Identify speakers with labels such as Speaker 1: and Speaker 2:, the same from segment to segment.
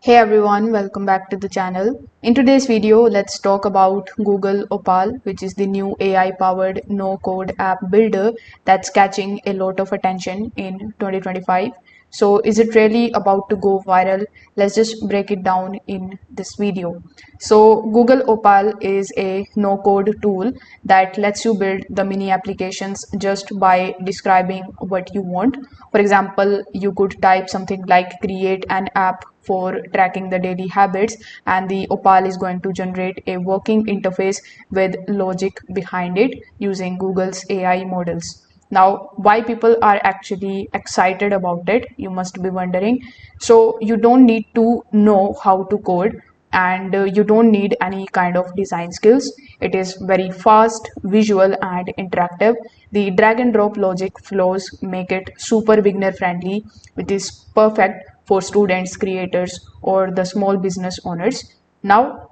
Speaker 1: Hey everyone, welcome back to the channel. In today's video, let's talk about Google Opal, which is the new AI-powered no-code app builder that's catching a lot of attention in 2025. So is it really about to go viral? Let's just break it down in this video. So Google Opal is a no-code tool that lets you build the mini applications just by describing what you want. For example, you could type something like create an app for tracking the daily habits, and the Opal is going to generate a working interface with logic behind it using Google's AI models. Now, why people are actually excited about it, you must be wondering. So you don't need to know how to code, and you don't need any kind of design skills. It is very fast, visual, and interactive. The drag and drop logic flows make it super beginner friendly, which is perfect for students, creators, or the small business owners. Now,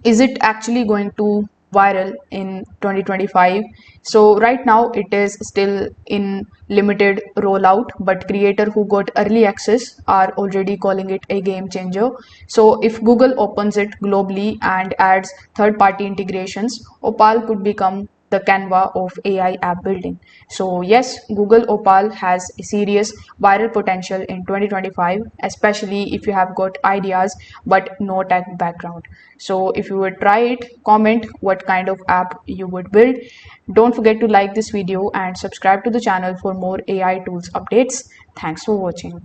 Speaker 1: is it actually going to viral in 2025? So right now it is still in limited rollout, but creator who got early access are already calling it a game changer. So if Google opens it globally and adds third-party integrations, Opal could become the Canva of AI app building. So yes, Google Opal has a serious viral potential in 2025, especially if you have got ideas but no tech background. So if you would try it, comment what kind of app you would build. Don't forget to like this video and subscribe to the channel for more AI tools updates. Thanks for watching.